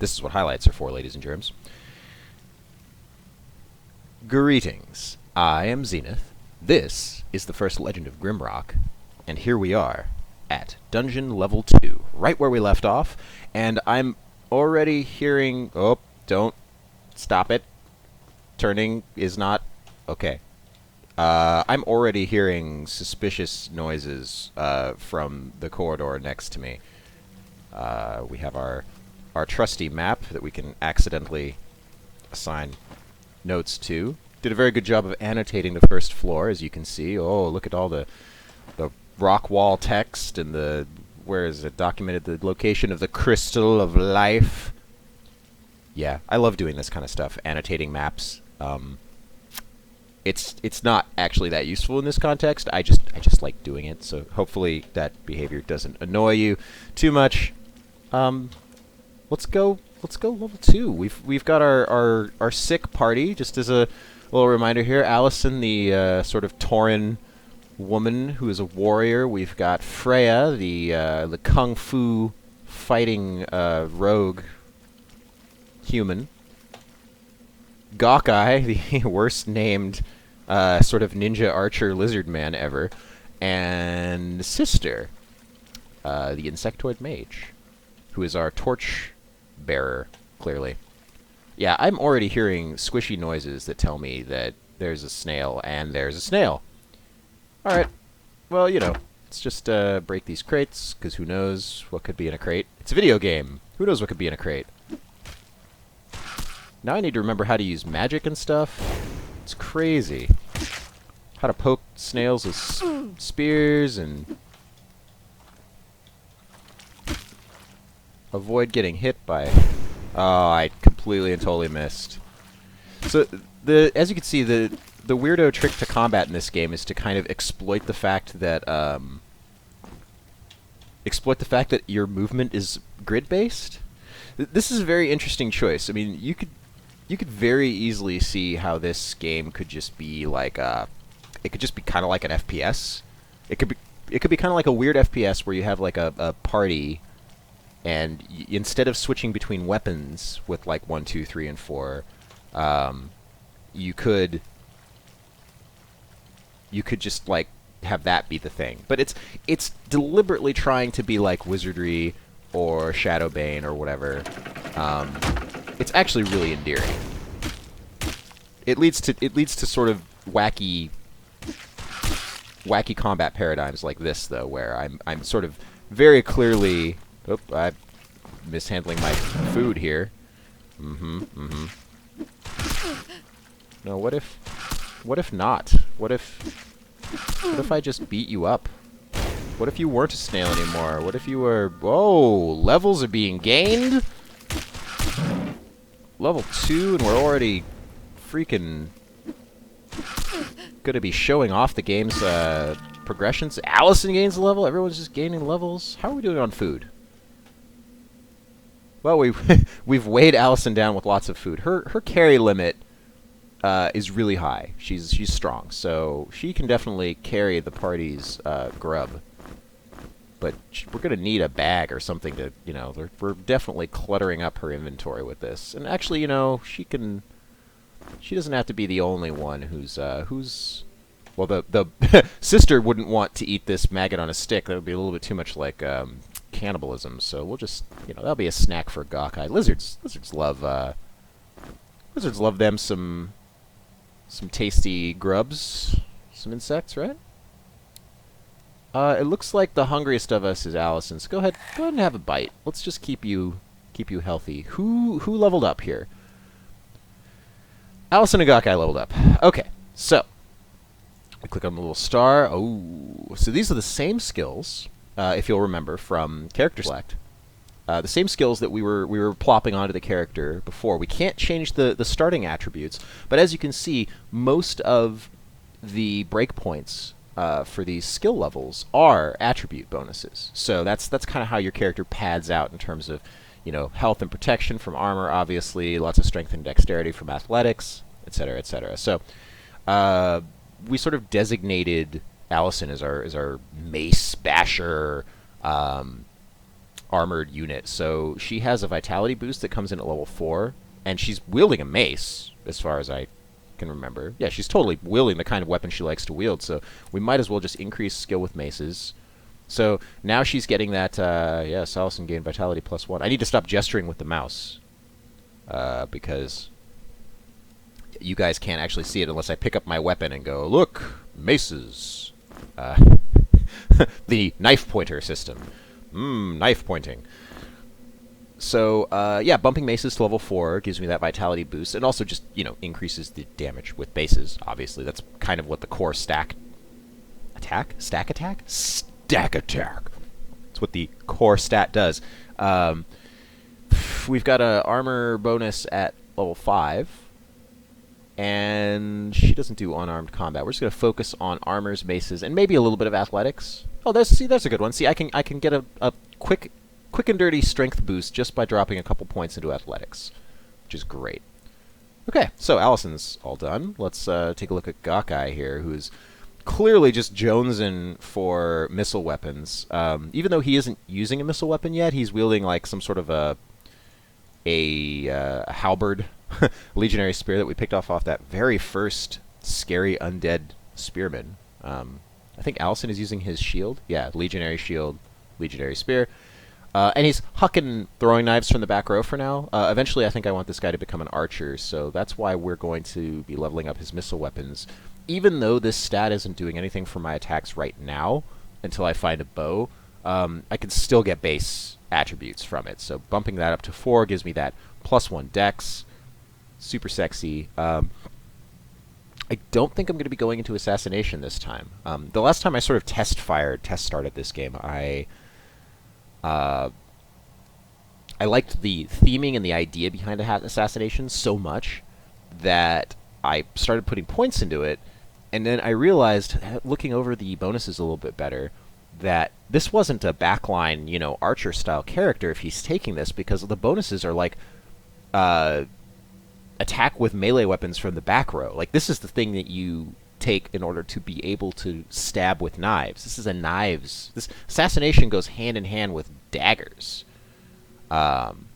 This is what highlights are for, ladies and germs. Greetings. I am Xeneth. This is the first Legend of Grimrock, and here we are at Dungeon Level 2, right where we left off, and I'm already hearing... Oh, don't stop it. Turning is not... Okay. I'm already hearing suspicious noises from the corridor next to me. We have our trusty map that we can accidentally assign notes to. Did a very good job of annotating the first floor, as you can see. Oh, look at all the rock wall text and the... Where is it? Documented the location of the Crystal of Life. Yeah, I love doing this kind of stuff, annotating maps. It's not actually that useful in this context. I just like doing it, so hopefully that behavior doesn't annoy you too much. Let's go level 2. We've got our sick party. Just as a little reminder here, Allison, the sort of Tauren woman who is a warrior. We've got Freya, the kung fu fighting rogue human. Gawkeye, the worst named sort of ninja archer lizard man ever, and Sister, the insectoid mage, who is our torch bearer, clearly. Yeah, I'm already hearing squishy noises that tell me that there's a snail, and there's a snail. Alright, well, you know, let's just break these crates, because who knows what could be in a crate. It's a video game. Who knows what could be in a crate? Now I need to remember how to use magic and stuff. It's crazy. How to poke snails with spears and avoid getting hit by... Oh, I completely and totally missed. So, as you can see, the weirdo trick to combat in this game is to kind of exploit the fact that your movement is grid-based. This is a very interesting choice. I mean, you could very easily see how this game could just be like it could just be kind of like an FPS. It could be kind of like a weird FPS where you have like a party, and instead of switching between weapons with like 1, 2, 3, and 4, you could just like have that be the thing. But it's deliberately trying to be like Wizardry or Shadowbane or whatever. It's actually really endearing. It leads to sort of wacky combat paradigms like this, though, where I'm sort of very clearly... Oh, I'm mishandling my food here. No, what if not? What if I just beat you up? What if you weren't a snail anymore? What if you were... Whoa, levels are being gained? Level 2, and we're already freaking gonna be showing off the game's progressions. Allison gains a level. Everyone's just gaining levels. How are we doing on food? Well, we've weighed Allison down with lots of food. Her carry limit is really high. She's strong, so she can definitely carry the party's grub. But we're going to need a bag or something to, you know, we're definitely cluttering up her inventory with this. And actually, you know, she doesn't have to be the only one who's well, the sister wouldn't want to eat this maggot on a stick. That would be a little bit too much like cannibalism. So we'll just, you know, that'll be a snack for Gawkeye. Lizards love them some tasty grubs, some insects, right? It looks like the hungriest of us is Allison, so go ahead and have a bite. Let's just keep you healthy. Who leveled up here? Allison and Gawkeye leveled up. Okay, so we click on the little star. Oh, so these are the same skills, if you'll remember from character select. The same skills that we were plopping onto the character before. We can't change the starting attributes, but as you can see, most of the breakpoints for these skill levels are attribute bonuses. So that's kind of how your character pads out in terms of, you know, health and protection from armor, obviously, lots of strength and dexterity from athletics, etc., etc. So we sort of designated Allison as our mace basher, armored unit. So she has a vitality boost that comes in at level 4, and she's wielding a mace, as far as I can remember. Yeah, she's totally wielding the kind of weapon she likes to wield, so we might as well just increase skill with maces. So now she's getting that, yeah, Salison gained vitality +1. I need to stop gesturing with the mouse, because you guys can't actually see it unless I pick up my weapon and go, look, maces. The knife pointer system. Knife pointing. So, yeah, bumping maces to level 4 gives me that vitality boost, and also just, increases the damage with bases, obviously. That's kind of what the core stack attack? Stack attack? Stack attack! That's what the core stat does. We've got an armor bonus at level 5, and she doesn't do unarmed combat. We're just going to focus on armors, maces, and maybe a little bit of athletics. Oh, there's a good one. See, I can get a quick and dirty strength boost just by dropping a couple points into athletics, which is great. Okay, so Alison's all done. Let's take a look at Gawkeye here, who's clearly just jonesing for missile weapons. Even though he isn't using a missile weapon yet, he's wielding like some sort of a halberd, legionary spear that we picked off that very first scary undead spearman. I think Alison is using his shield. Yeah, legionary shield, legionary spear. And he's hucking throwing knives from the back row for now. Eventually, I think I want this guy to become an archer, so that's why we're going to be leveling up his missile weapons. Even though this stat isn't doing anything for my attacks right now, until I find a bow, I can still get base attributes from it. So bumping that up to 4 gives me that +1 dex. Super sexy. I don't think I'm going to be going into assassination this time. The last time I sort of test started this game, I liked the theming and the idea behind assassination so much that I started putting points into it, and then I realized, looking over the bonuses a little bit better, that this wasn't a backline, archer-style character if he's taking this, because the bonuses are like attack with melee weapons from the back row. Like, this is the thing that you take in order to be able to stab with knives. This is a knives. This assassination goes hand in hand with daggers. And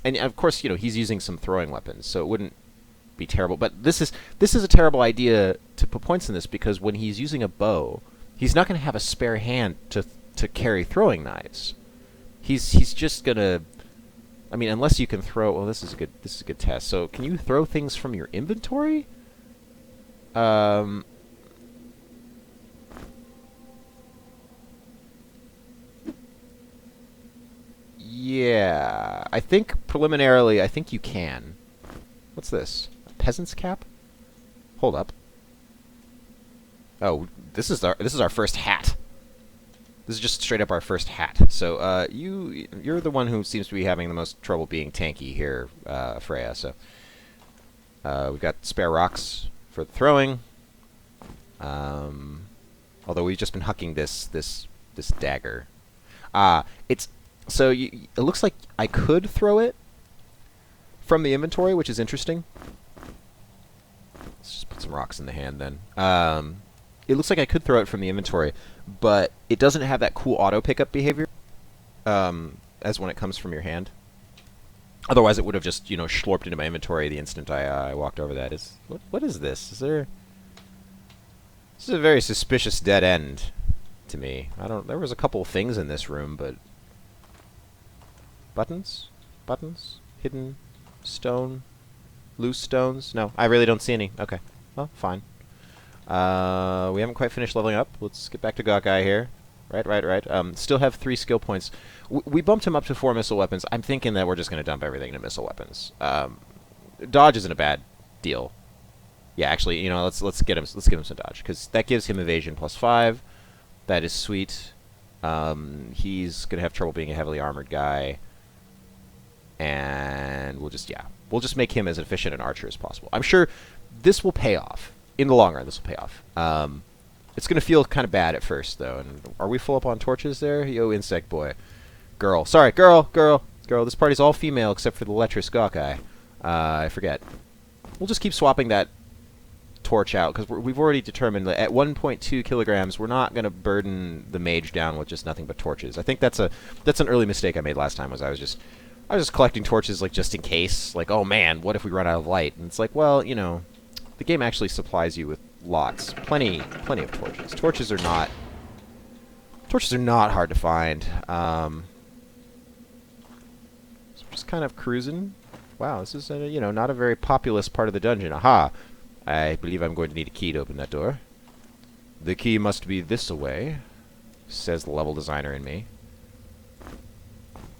of course, he's using some throwing weapons, so it wouldn't be terrible. But this is a terrible idea to put points in this, because when he's using a bow, he's not going to have a spare hand to carry throwing knives. He's just gonna. I mean, unless you can throw. Well, this is a good test. So, can you throw things from your inventory? Yeah, I think preliminarily, I think you can. What's this? A peasant's cap? Hold up. Oh, this is our first hat. This is just straight up our first hat. So you're the one who seems to be having the most trouble being tanky here, Freya. So we've got spare rocks for the throwing. Although we've just been hucking this dagger. It looks like I could throw it from the inventory, which is interesting. Let's just put some rocks in the hand then. It looks like I could throw it from the inventory, but it doesn't have that cool auto pickup behavior as when it comes from your hand. Otherwise, it would have just schlorped into my inventory the instant I walked over that. What is this? This is a very suspicious dead end to me. There was a couple of things in this room, but buttons, hidden stone, loose stones. No, I really don't see any. Okay, well, fine. We haven't quite finished leveling up. Let's get back to Gawkeye here. Right. Still have 3 skill points. We bumped him up to 4 missile weapons. I'm thinking that we're just going to dump everything into missile weapons. Dodge isn't a bad deal. Yeah, actually, let's get him some dodge, because that gives him evasion +5. That is sweet. He's going to have trouble being a heavily armored guy. And we'll just make him as efficient an archer as possible. I'm sure this will pay off. In the long run, this will pay off. It's going to feel kind of bad at first, though. And are we full up on torches there? Yo, insect boy. Girl. Sorry, girl. This party's all female except for the lecherous Gawkeye. I forget. We'll just keep swapping that torch out, because we've already determined that at 1.2 kilograms, we're not going to burden the mage down with just nothing but torches. I think that's an early mistake I made last time, was I was just collecting torches, like, just in case. Like, oh man, what if we run out of light? And it's like, well, you know, the game actually supplies you with lots, plenty of torches. Torches are not hard to find. So we're just kind of cruising. Wow, this is, you know, not a very populous part of the dungeon. Aha! I believe I'm going to need a key to open that door. The key must be this away, says the level designer in me.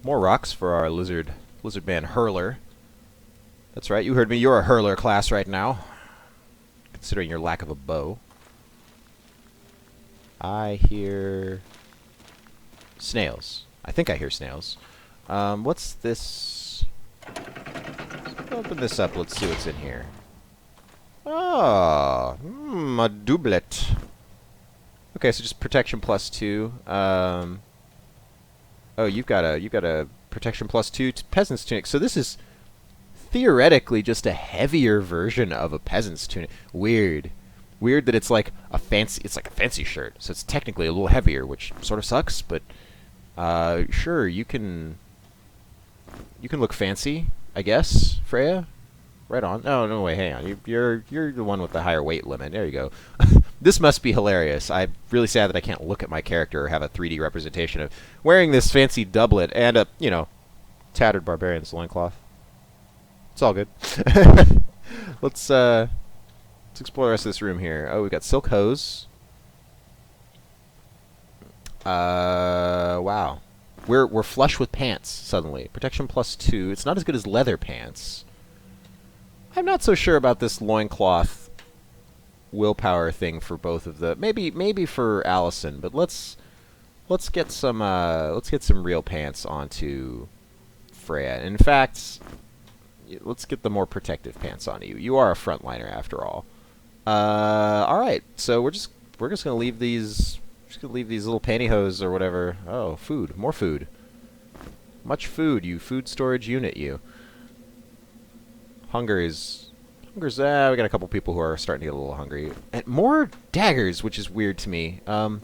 More rocks for our lizard man hurler. That's right, you heard me. You're a hurler class right now, considering your lack of a bow. I hear snails. I think I hear snails. What's this? Open this up. Let's see what's in here. Ah, a doublet. Okay, so just protection +2. Oh, you've got a protection +2 peasant's tunic. So this is theoretically just a heavier version of a peasant's tunic. Weird that it's like a fancy shirt. So it's technically a little heavier, which sort of sucks. But sure, you can look fancy, I guess, Freya. Right on. Oh, no, wait, hang on. You're the one with the higher weight limit. There you go. This must be hilarious. I'm really sad that I can't look at my character or have a 3D representation of wearing this fancy doublet and a, you know, tattered barbarian's loincloth. It's all good. Let's explore the rest of this room here. Oh, we've got silk hose. Wow. We're flush with pants suddenly. Protection +2. It's not as good as leather pants. I'm not so sure about this loincloth willpower thing for both of the maybe for Allison, but let's get some real pants onto Freya. In fact, let's get the more protective pants on you. You are a frontliner after all. All right, so we're just gonna leave these little pantyhose or whatever. Oh, food, more food, much food. You food storage unit, you. Hunger's we got a couple people who are starting to get a little hungry. And more daggers, which is weird to me. Alright,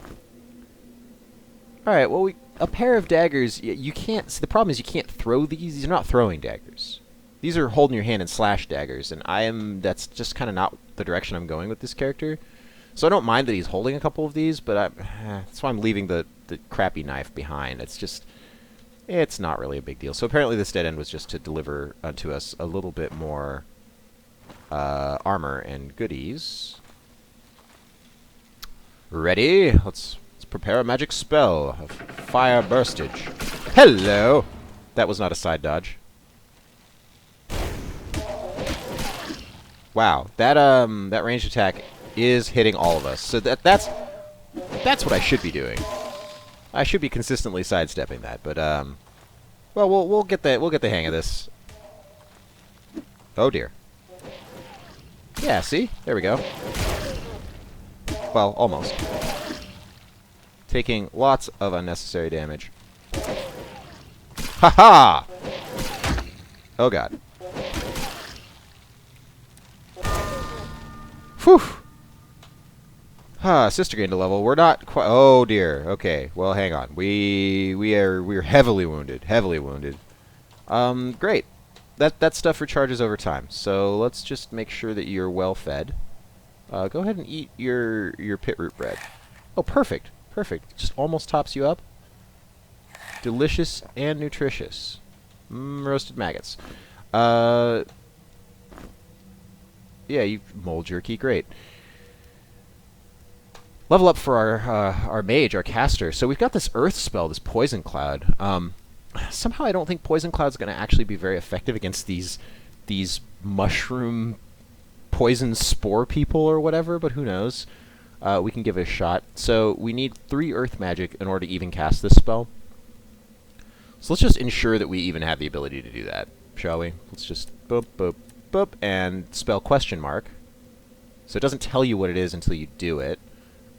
well, a pair of daggers, you can't, see, the problem is you can't throw these. These are not throwing daggers. These are holding your hand and slash daggers, and that's just kind of not the direction I'm going with this character. So I don't mind that he's holding a couple of these, but that's why I'm leaving the crappy knife behind. It's not really a big deal. So apparently this dead end was just to deliver to us a little bit more armor and goodies. Ready? Let's prepare a magic spell of fire burstage. Hello! That was not a side dodge. Wow, that ranged attack is hitting all of us. So that's what I should be doing. I should be consistently sidestepping that, but well, we'll get the hang of this. Oh dear. Yeah, see? There we go. Well, almost. Taking lots of unnecessary damage. Ha-ha! Oh god. Whew! Sister gained a level. We're not quite. Oh dear. Okay. Well, hang on. We're heavily wounded. Heavily wounded. Great. That stuff recharges over time. So let's just make sure that you're well fed. Go ahead and eat your pit root bread. Oh, perfect. Perfect. Just almost tops you up. Delicious and nutritious. Roasted maggots. Yeah, you mold jerky. Great. Level up for our mage, our caster. So we've got this earth spell, this poison cloud. Somehow I don't think poison cloud's going to actually be very effective against these mushroom poison spore people or whatever, but who knows? We can give it a shot. So we need 3 earth magic in order to even cast this spell. So let's just ensure that we even have the ability to do that, shall we? Let's just boop, boop, boop, and spell question mark. So it doesn't tell you what it is until you do it.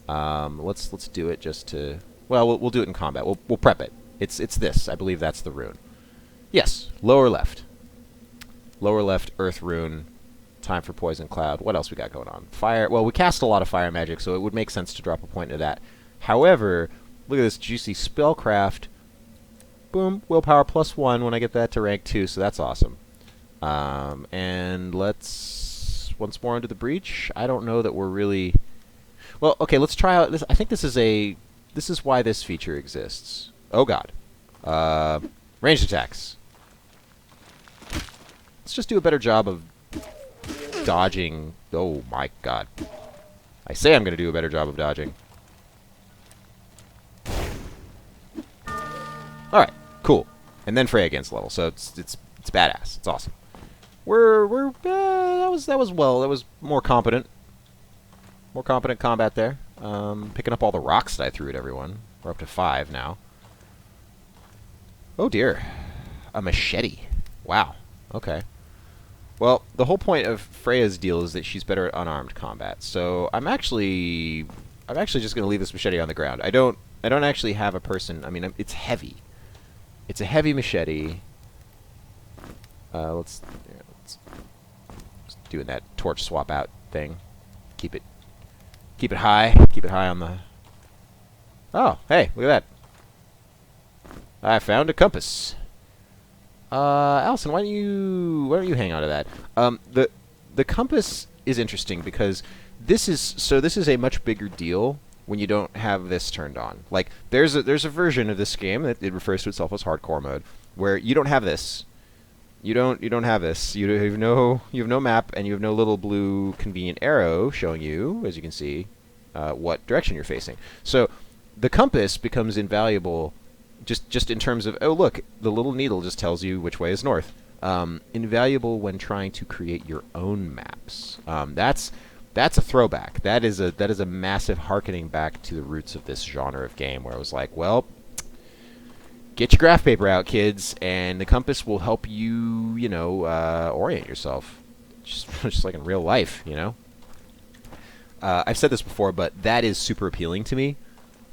Let's do it just to... Well, we'll do it in combat. We'll prep it. It's this. I believe that's the rune. Yes, lower left. Lower left earth rune Time for Poison Cloud. What else we got going on? Fire. Well, we cast a lot of fire magic, so it would make sense to drop a point into that. However, look at this juicy spellcraft. Boom. Willpower +1 when I get that to rank 2, so that's awesome. And let's once more into the breach. I don't know that we're really... Well, okay, let's try out this. I think this is why this feature exists. Oh god. Ranged attacks. Let's just do a better job of dodging. Oh my god. I say I'm going to do a better job of dodging. Alright, cool. And then Freya gains level, so it's badass. It's awesome. That was more competent. More competent combat there. Picking up all the rocks that I threw at everyone. We're up to 5 now. Oh dear. A machete. Wow. Okay. Well, the whole point of Freya's deal is that she's better at unarmed combat. So I'm actually just going to leave this machete on the ground. I don't actually have a person. I mean, it's heavy. It's a heavy machete. Let's doing that torch swap out thing. Keep it high. Keep it high on the... Oh, hey, look at that. I found a compass. Allison, why don't you hang on to that? The compass is interesting because this is a much bigger deal when you don't have this turned on. Like there's a version of this game that it refers to itself as hardcore mode where you don't have this. You don't have this. You have no map and you have no little blue convenient arrow showing you, as you can see, what direction you're facing. So the compass becomes invaluable just in terms of, oh look, the little needle just tells you which way is north. Invaluable when trying to create your own maps. That's a throwback. That is a massive hearkening back to the roots of this genre of game, where I was like, well, get your graph paper out, kids, and the compass will help you, orient yourself, just like in real life, I've said this before, but that is super appealing to me,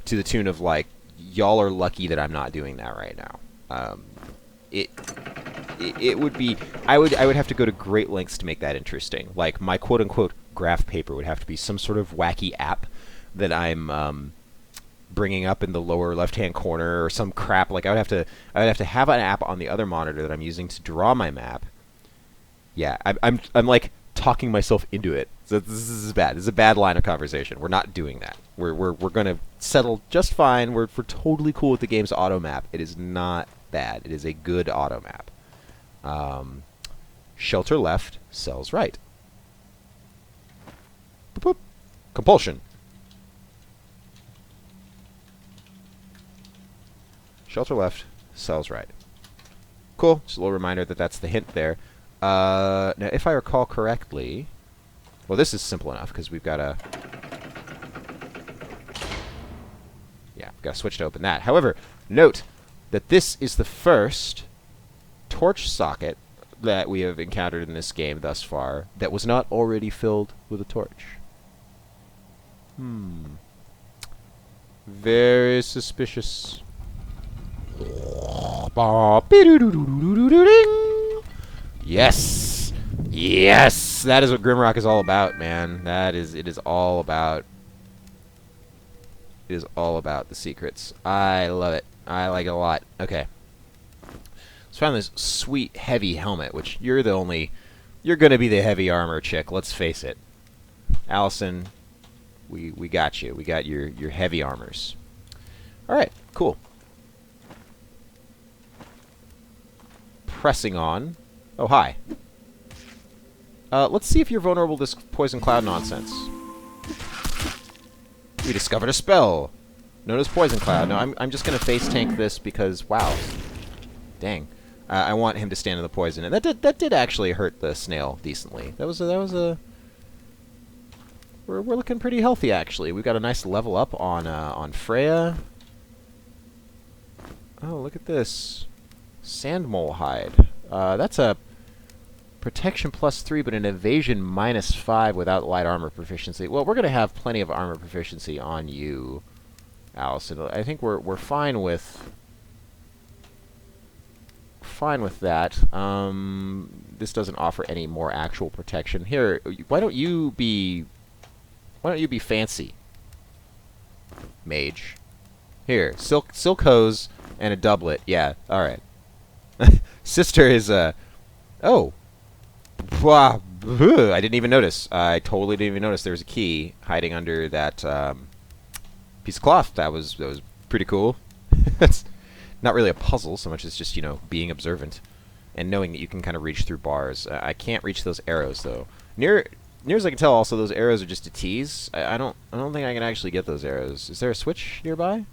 to the tune of like, y'all are lucky that I'm not doing that right now. It would be, I would have to go to great lengths to make that interesting. Like my quote unquote graph paper would have to be some sort of wacky app that I'm bringing up in the lower left hand corner or some crap. Like I would have to have an app on the other monitor that I'm using to draw my map. Yeah, I'm like talking myself into it. So this is bad. This is a bad line of conversation. We're not doing that. We're gonna settle just fine. We're totally cool with the game's auto map. It is not bad. It is a good auto map. Shelter left, cells right. Boop, boop. Compulsion. Shelter left, cells right. Cool. Just a little reminder that that's the hint there. Now, if I recall correctly... Well, this is simple enough, because we've got to... Yeah, we've got to switch to open that. However, note that this is the first torch socket that we have encountered in this game thus far that was not already filled with a torch. Very suspicious. Yes! Yes! That is what Grimrock is all about, man. It is all about the secrets. I love it. I like it a lot. Okay. Let's find this sweet heavy helmet, which you're gonna be the heavy armor chick, let's face it. Allison, we got you. We got your heavy armors. Alright, cool. Pressing on. Oh, hi. Let's see if you're vulnerable to this poison cloud nonsense. We discovered a spell known as poison cloud. Now, I'm just going to face tank this because, wow. Dang. I want him to stand in the poison. And that did actually hurt the snail decently. That was a we're looking pretty healthy, actually. We've got a nice level up on Freya. Oh, look at this. Sand mole hide. That's a protection +3, but an evasion -5 without light armor proficiency. Well, we're going to have plenty of armor proficiency on you, Allison. I think we're fine with fine with that. This doesn't offer any more actual protection. Here, why don't you be fancy, mage? Here, silk hose and a doublet. Yeah, all right. Sister is oh. Wow. I didn't even notice. I totally didn't even notice there was a key hiding under that piece of cloth. That was pretty cool. That's not really a puzzle so much as just, you know, being observant and knowing that you can kind of reach through bars. I can't reach those arrows though. Near as I can tell, also those arrows are just a tease. I don't think I can actually get those arrows. Is there a switch nearby?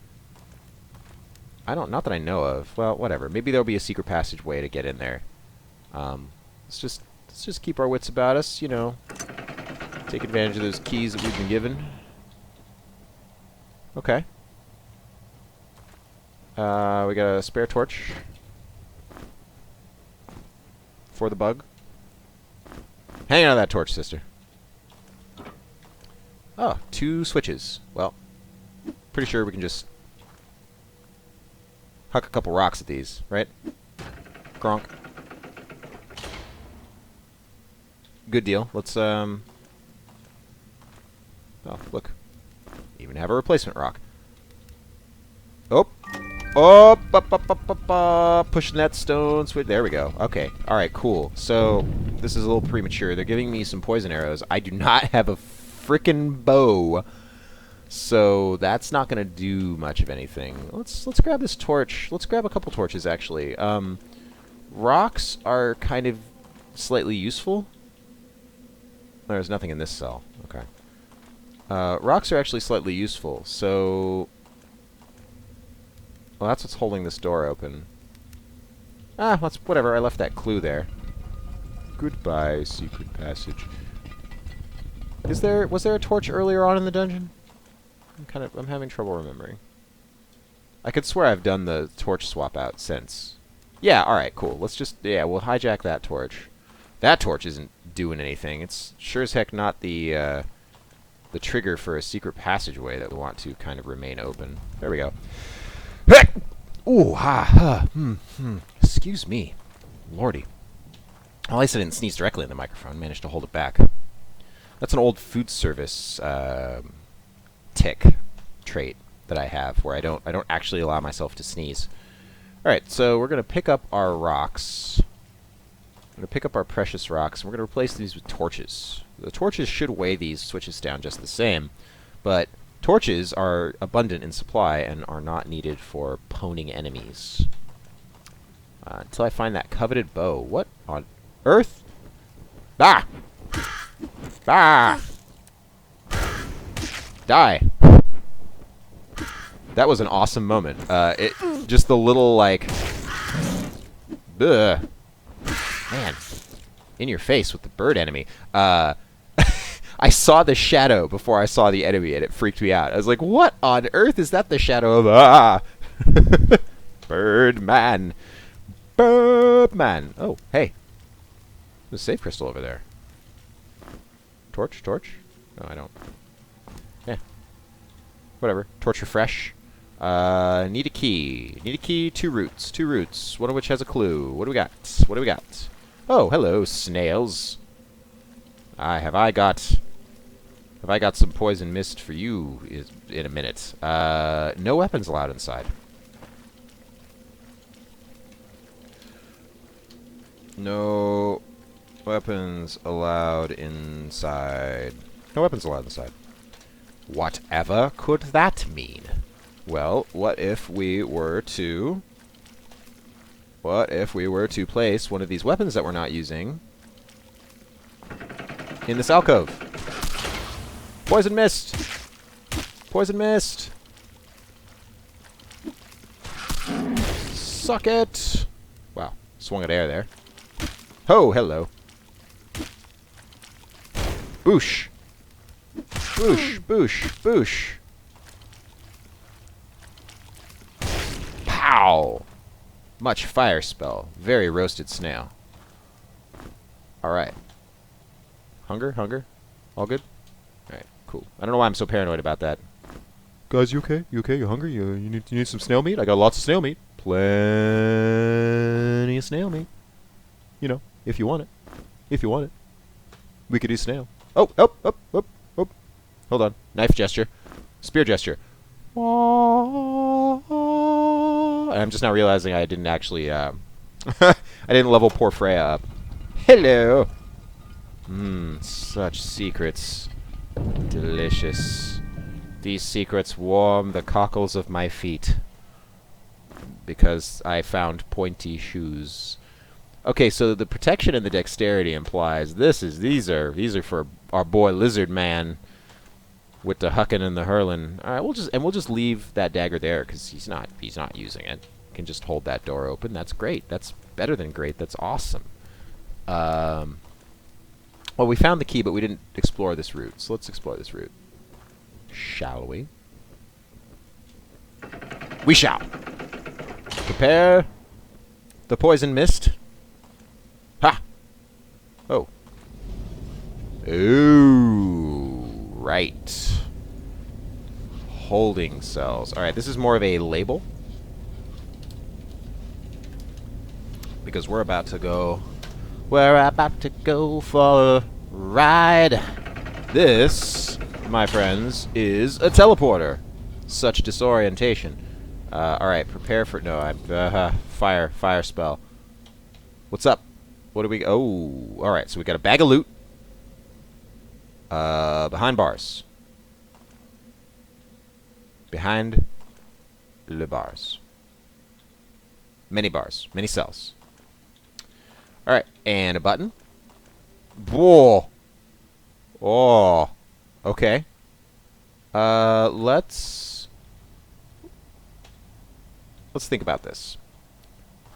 Not that I know of. Well, whatever. Maybe there'll be a secret passageway to get in there. Let's just keep our wits about us, you know. Take advantage of those keys that we've been given. Okay. We got a spare torch for the bug. Hang on to that torch, sister. Oh, 2 switches. Well, pretty sure we can just huck a couple rocks at these, right? Gronk. Good deal. Let's, oh, look. Even have a replacement rock. Oh! Oh! Pushing that stone switch. There we go. Okay. Alright, cool. So, this is a little premature. They're giving me some poison arrows. I do not have a frickin' bow. So, that's not going to do much of anything. Let's grab this torch. Let's grab a couple torches, actually. Rocks are kind of slightly useful. There's nothing in this cell. Okay. Rocks are actually slightly useful, so... Well, that's what's holding this door open. Ah, that's whatever. I left that clue there. Goodbye, secret passage. Was there a torch earlier on in the dungeon? I'm having trouble remembering. I could swear I've done the torch swap out since. Yeah, alright, cool. Let's just... Yeah, we'll hijack that torch. That torch isn't doing anything. It's sure as heck not the trigger for a secret passageway that we want to kind of remain open. There we go. Ooh, ha, Excuse me. Lordy. Well, at least I didn't sneeze directly in the microphone. Managed to hold it back. That's an old food service trait that I have, where I don't actually allow myself to sneeze. All right, so we're gonna pick up our rocks. We're gonna pick up our precious rocks, and we're gonna replace these with torches. The torches should weigh these switches down just the same, but torches are abundant in supply and are not needed for poning enemies. Until I find that coveted bow. What on earth? Ah! Ah! Die. That was an awesome moment. Just the little, like... Ugh. Man. In your face with the bird enemy. I saw the shadow before I saw the enemy, and it freaked me out. I was like, what on earth is that the shadow of... Ah! Birdman. Birdman. Oh, hey. There's a safe crystal over there. Torch? Torch? No, I don't. Yeah. Whatever. Torch refresh. Need a key. Need a key, 2 roots. 2 roots. One of which has a clue. What do we got? What do we got? Oh, hello, snails. Have I got some poison mist for you in a minute. No weapons allowed inside. No weapons allowed inside. No weapons allowed inside. Whatever could that mean? Well, what if we were to place one of these weapons that we're not using in this alcove? Poison mist! Poison mist! Suck it! Wow, swung at air there. Ho, hello. Boosh! Boosh, boosh, boosh! Pow! Much fire spell. Very roasted snail. Alright. Hunger? Hunger? All good? Alright, cool. I don't know why I'm so paranoid about that. Guys, you okay? You okay? You hungry? You need some snail meat? I got lots of snail meat. Plenty a snail meat. You know, if you want it. If you want it. We could do snail. Oh, oh, oh, oh, oh. Hold on. Knife gesture. Spear gesture. And I'm just now realizing I didn't actually, I didn't level poor Freya up. Hello! Such secrets. Delicious. These secrets warm the cockles of my feet. Because I found pointy shoes. Okay, so the protection and the dexterity implies these are for our boy Lizard Man with the huckin' and the hurlin'. All right, we'll just leave that dagger there because he's not using it. Can just hold that door open. That's great. That's better than great. That's awesome. Well, we found the key, but we didn't explore this route. So let's explore this route. Shall we? We shall. Prepare the poison mist. Ha! Oh. Ooh. Right. Holding cells. Alright, this is more of a label. Because we're about to go... We're about to go for a ride. This, my friends, is a teleporter. Such disorientation. Alright, prepare for... No, I'm... fire spell. What's up? What do we... Oh, alright, so we got a bag of loot. Behind bars. Behind the bars. Many bars. Many cells. Alright, and a button. Whoa! Oh. Okay. Let's think about this.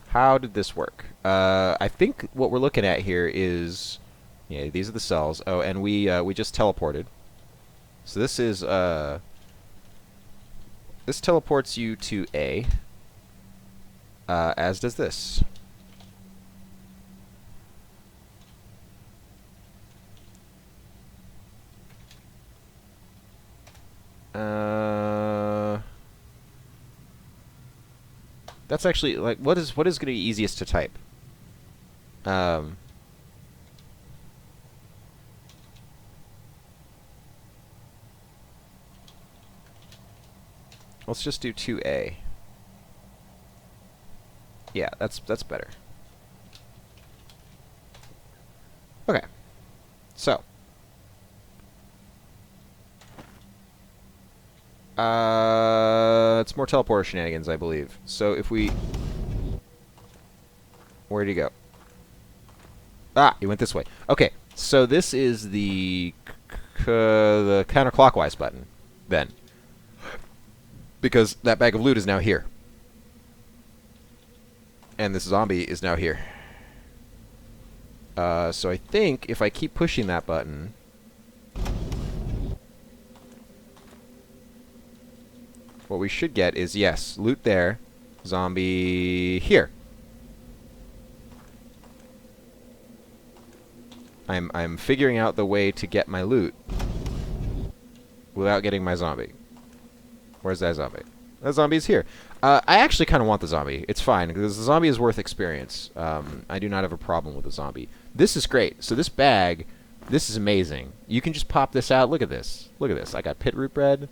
How did this work? I think what we're looking at here is... Yeah, these are the cells. Oh, and we just teleported. So this is... This teleports you to A. As does this. That's actually, like, what is going to be easiest to type? Let's just do 2A. Yeah, that's better. Okay. So. It's more teleporter shenanigans, I believe. So if we... Where'd he go? Ah, he went this way. Okay, so this is the counterclockwise button, then. Because that bag of loot is now here. And this zombie is now here. So I think if I keep pushing that button... What we should get is, yes, loot there, zombie here. I'm figuring out the way to get my loot without getting my zombie. Where's that zombie? That zombie's here. I actually kind of want the zombie. It's fine, because the zombie is worth experience. I do not have a problem with the zombie. This is great. So this bag, this is amazing. You can just pop this out. Look at this. Look at this. I got pit root bread.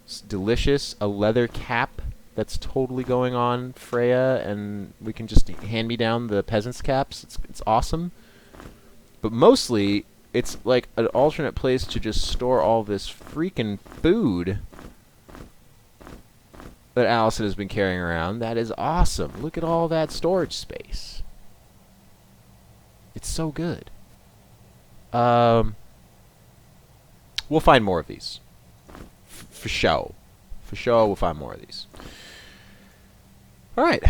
It's delicious. A leather cap that's totally going on Freya, and we can just hand me down the peasant's caps. It's awesome. But mostly, it's like an alternate place to just store all this freaking food that Allison has been carrying around. That is awesome. Look at all that storage space. It's so good. We'll find more of these. For show. For show, we'll find more of these. Alright.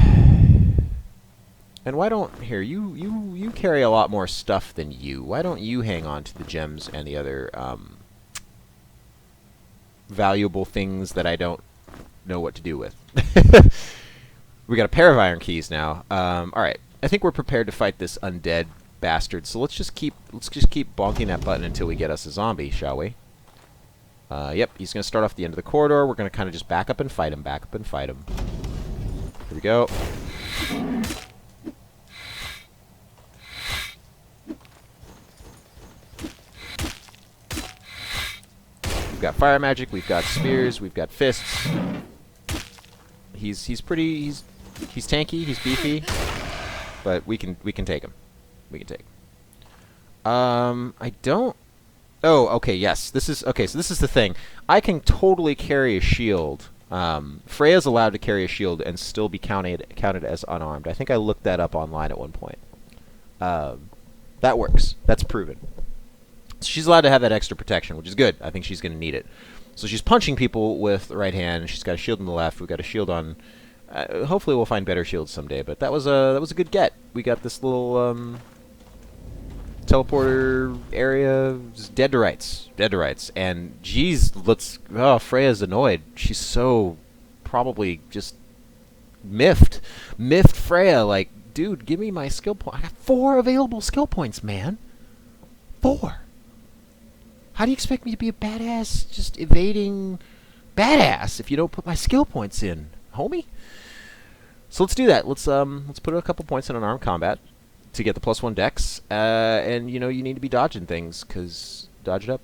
And why don't... Here, you carry a lot more stuff than you. Why don't you hang on to the gems and the other valuable things that I don't know what to do with? We got a pair of iron keys now. Alright. I think we're prepared to fight this undead bastard. So let's just keep bonking that button until we get us a zombie, shall we? Yep, he's going to start off the end of the corridor. We're going to kind of just back up and fight him, Here we go. got fire magic, we've got spears, we've got fists. He's tanky, he's beefy, but we can take him. We can take him. I don't. Oh, okay, yes. This is okay. So this is the thing. I can totally carry a shield. Freya's allowed to carry a shield and still be counted as unarmed. I think I looked that up online at one point. That works. That's proven. She's allowed to have that extra protection, which is good. I think she's going to need it. So she's punching people with the right hand, and she's got a shield on the left. We've got a shield on. Hopefully, we'll find better shields someday. But that was a good get. We got this little teleporter area. Just dead to rights. Dead to rights. And geez, Freya's annoyed. She's so probably just miffed Freya. Like, dude, give me my skill point. I got 4 available skill points, man. 4. How do you expect me to be a badass, just evading badass if you don't put my skill points in, homie? So let's do that. Let's put a couple points in unarmed combat to get the +1 dex. And you need to be dodging things, cause dodge it up.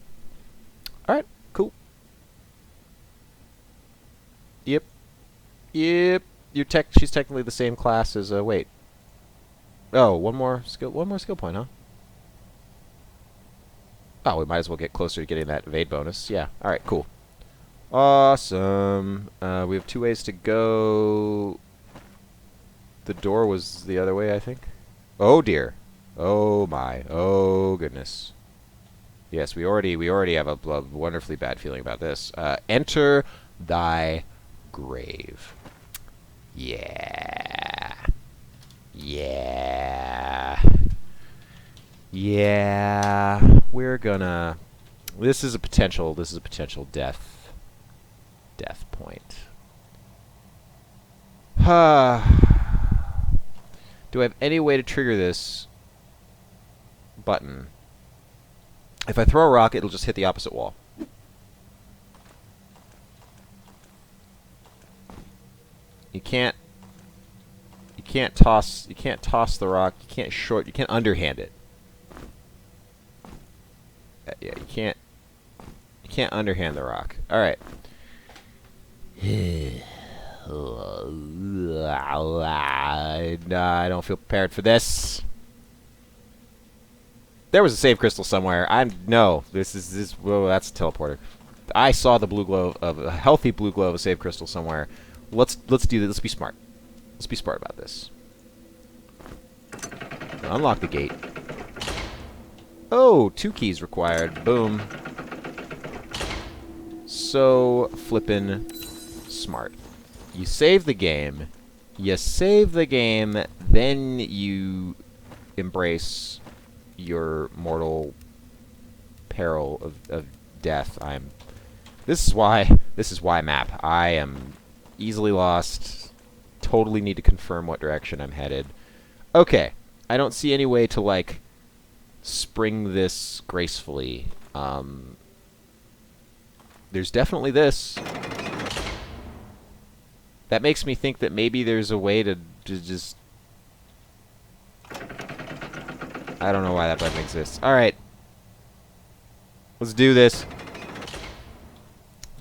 All right, cool. Yep. She's technically the same class as wait. Oh, one more skill point, huh? Oh, we might as well get closer to getting that evade bonus. Yeah. All right. Cool. Awesome. We have 2 ways to go. The door was the other way, I think. Oh dear. Oh my. Oh goodness. Yes, we already have a wonderfully bad feeling about this. Enter thy grave. Yeah. Yeah. Yeah. We're gonna. This is a potential death point. Do I have any way to trigger this button? If I throw a rock, it'll just hit the opposite wall. You can't toss the rock. You can't underhand it. Yeah, you can't underhand the rock. All right. I don't feel prepared for this. There was a save crystal somewhere. No. This. Whoa, that's a teleporter. I saw the blue glow of a healthy blue glow of a save crystal somewhere. Let's do this. Let's be smart. Let's be smart about this. Unlock the gate. Oh, 2 keys required. Boom. So flippin' smart. You save the game. Then you embrace your mortal peril of death. This is why map. I am easily lost. Totally need to confirm what direction I'm headed. Okay. I don't see any way to, like, spring this gracefully. There's definitely this. That makes me think that maybe there's a way to just... I don't know why that button exists. Alright. Let's do this.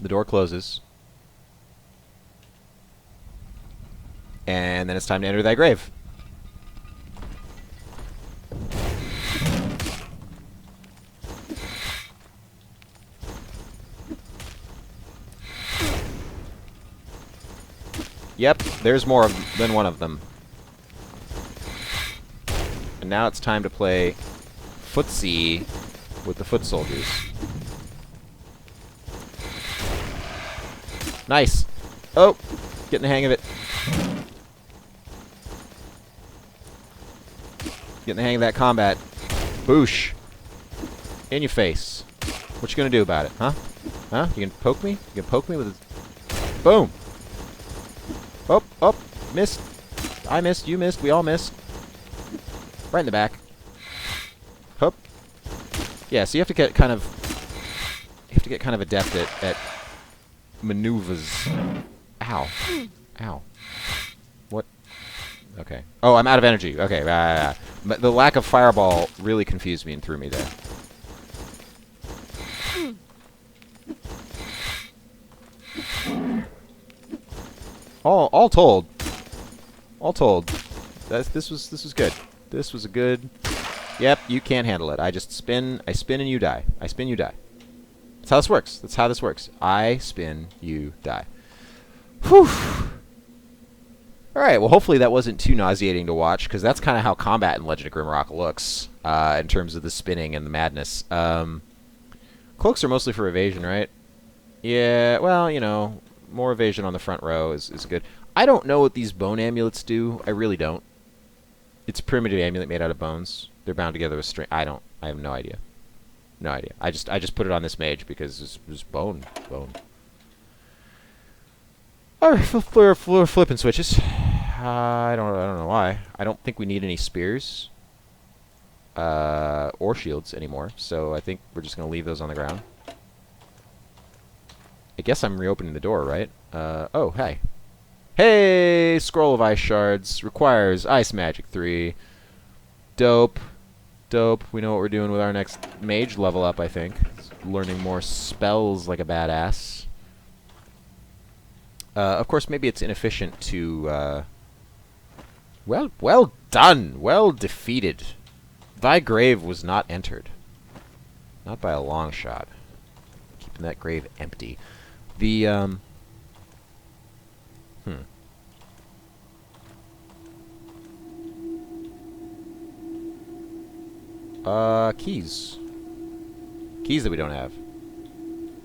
The door closes. And then it's time to enter thy grave. Yep, there's more than one of them. And now it's time to play footsie with the foot soldiers. Nice. Oh, getting the hang of it. Getting the hang of that combat. Boosh. In your face. What you gonna do about it, huh? Huh? You gonna poke me? You gonna poke me with a... Boom! Oh, missed. I missed, you missed, we all missed. Right in the back. Hup. Yeah, so you have to get kind of adept at maneuvers. Ow. Ow. What? Okay. Oh, I'm out of energy. Okay. But the lack of fireball really confused me and threw me there. All told, this was good. This was a good. Yep, you can't handle it. I spin and you die. I spin, you die. That's how this works. That's how this works. I spin, you die. Whew. Alright, well hopefully that wasn't too nauseating to watch, because that's kind of how combat in Legend of Grimrock looks, in terms of the spinning and the madness. Cloaks are mostly for evasion, right? Yeah, well, you know, more evasion on the front row is good. I don't know what these bone amulets do. I really don't. It's a primitive amulet made out of bones. They're bound together with string. I have no idea. No idea. I just put it on this mage because it's bone. Alright, flipping switches. I don't know why. I don't think we need any spears or shields anymore, so I think we're just gonna leave those on the ground. I guess I'm reopening the door, right? Oh, hey. Hey! Scroll of Ice Shards. Requires Ice Magic 3. Dope. We know what we're doing with our next mage level up, I think. Learning more spells like a badass. Of course, maybe it's inefficient to, well done! Well defeated. Thy grave was not entered. Not by a long shot. Keeping that grave empty. The, keys. Keys that we don't have.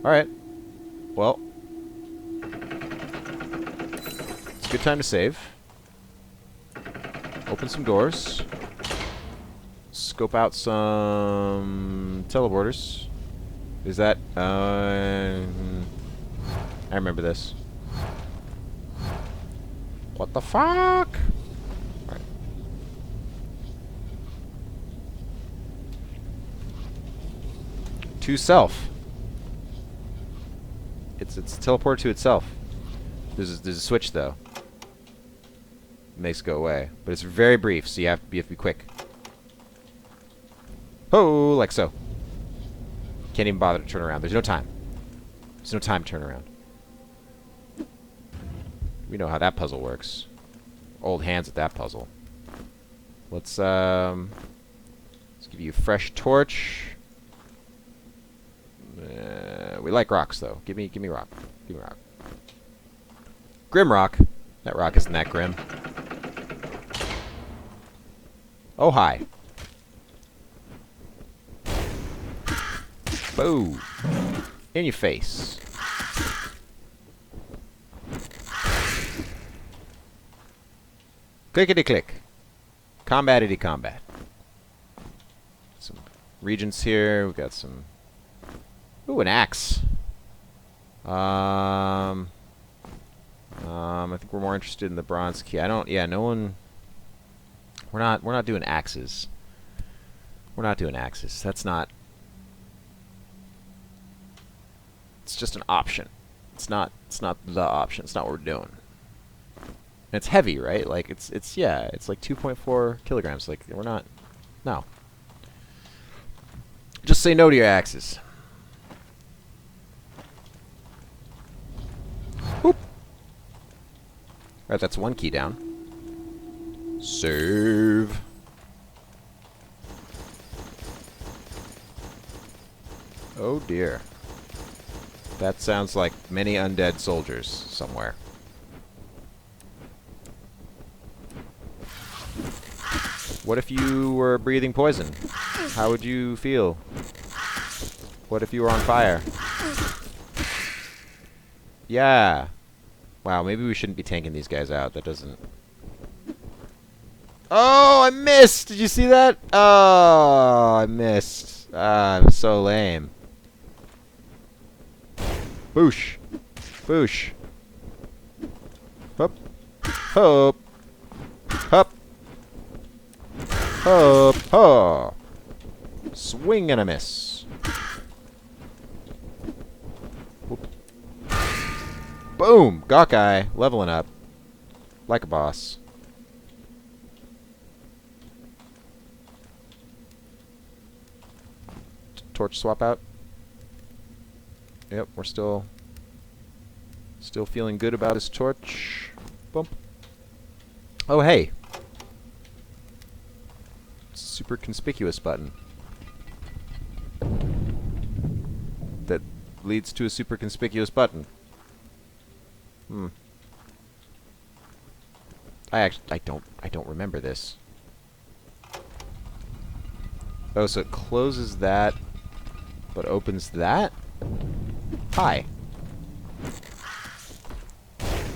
Alright. Well. It's a good time to save. Open some doors. Scope out some teleporters. Is that, I remember this. What the fuck? Alright. To self. It's teleported to itself. There's a switch though. It makes it go away, but it's very brief, so you have to be quick. Oh, like so. Can't even bother to turn around. There's no time. There's no time to turn around. We know how that puzzle works. Old hands at that puzzle. Let's give you a fresh torch. We like rocks though. Give me rock. Give me rock. Grimrock. That rock isn't that grim. Oh hi. Boo. In your face. Clickety click. Combatity combat. Some regents here. We've got some. Ooh, an axe. I think we're more interested in the bronze key. I don't. Yeah, no one. We're not doing axes. We're not doing axes. That's not. It's just an option. It's not the option. It's not what we're doing. And it's heavy, right? Like it's like 2.4 kilograms. Like we're not. No. Just say no to your axes. Whoop. Alright, that's one key down. Save. Oh dear. That sounds like many undead soldiers somewhere. What if you were breathing poison? How would you feel? What if you were on fire? Yeah. Wow, maybe we shouldn't be tanking these guys out. That doesn't... Oh, I missed! Did you see that? Oh, I missed. Ah, I'm so lame. Boosh. Boosh. Hup. Hup. Hup. Hup. Hup. Swing and a miss. Whoop. Boom! Gawkeye, leveling up. Like a boss. Torch swap out. Yep, we're still feeling good about his torch. Bump. Oh, hey. Super conspicuous button. That leads to a super conspicuous button. I don't remember this. Oh, so it closes that, but opens that? Hi.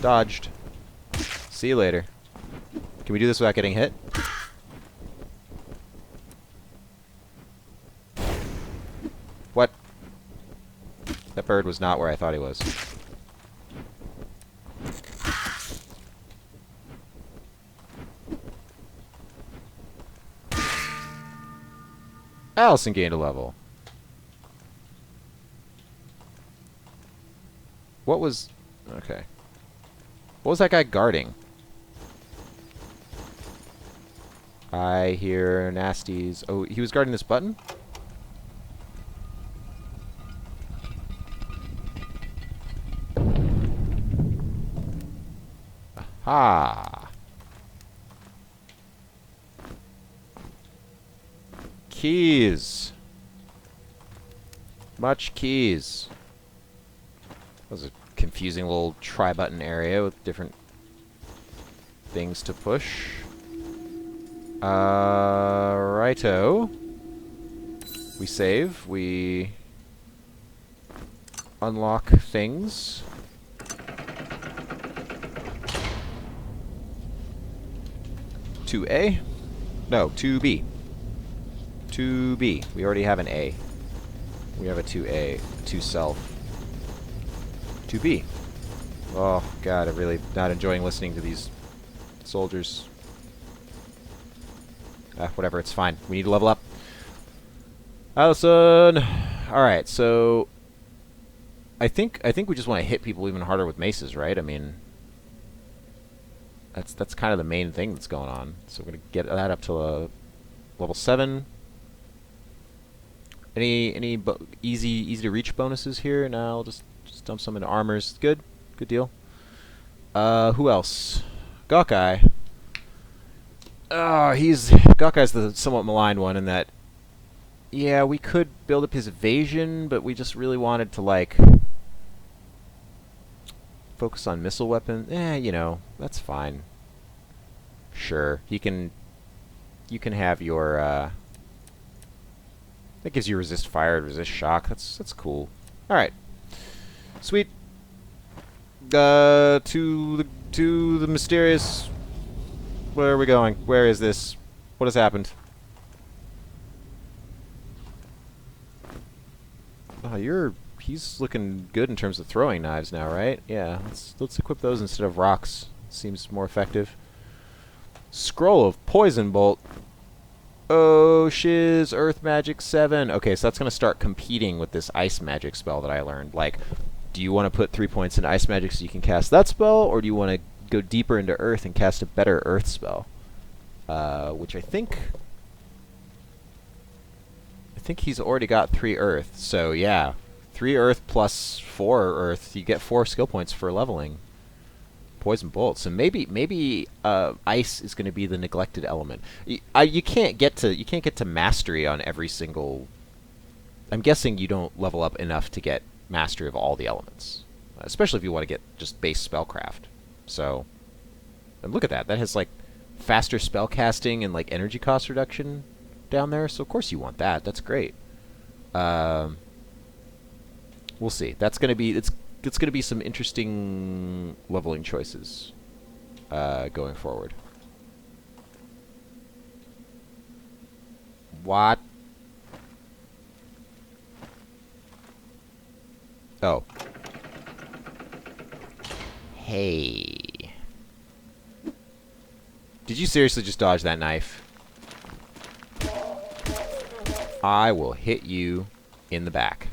Dodged. See you later. Can we do this without getting hit? What? That bird was not where I thought he was. Allison gained a level. What was... Okay. What was that guy guarding? I hear nasties. Oh, he was guarding this button? Aha! Keys! Much keys. That was a confusing little tri-button area with different things to push. Righto. We save. We unlock things. To A? No, 2B. 2B. We already have an A. We have a 2A. 2 self. 2B. Oh, God, I'm really not enjoying listening to these soldiers. Whatever, it's fine. We need to level up. Allison! Alright, so... I think we just want to hit people even harder with maces, right? I mean... That's kind of the main thing that's going on. So we're going to get that up to level 7. Any easy to reach bonuses here? No, I'll just dump some into armors. Good deal. Who else? Gawkeye. Gawkeye's the somewhat maligned one in that. Yeah, we could build up his evasion, but we just really wanted to like focus on missile weapon. You know, that's fine. Sure, you can have your. That gives you resist fire, resist shock. That's cool. All right, sweet. To the mysterious. Where are we going? Where is this? What has happened? Oh, he's looking good in terms of throwing knives now, right? Yeah, let's equip those instead of rocks. Seems more effective. Scroll of Poison Bolt. Oh, shiz, Earth Magic 7. Okay, so that's going to start competing with this Ice Magic spell that I learned. Like, do you want to put 3 points in Ice Magic so you can cast that spell, or do you want to go deeper into Earth and cast a better Earth spell? Which I think he's already got 3 Earth, so yeah. 3 Earth plus 4 Earth, you get 4 skill points for leveling. Poison Bolt. So maybe ice is going to be the neglected element. You can't get to mastery on every single. I'm guessing you don't level up enough to get mastery of all the elements, especially if you want to get just base spellcraft. So, and look at that. That has like faster spell casting and like energy cost reduction down there. So of course you want that. That's great. We'll see. That's going to be it's going to be some interesting leveling choices going forward. What? Oh. Hey. Did you seriously just dodge that knife? I will hit you in the back.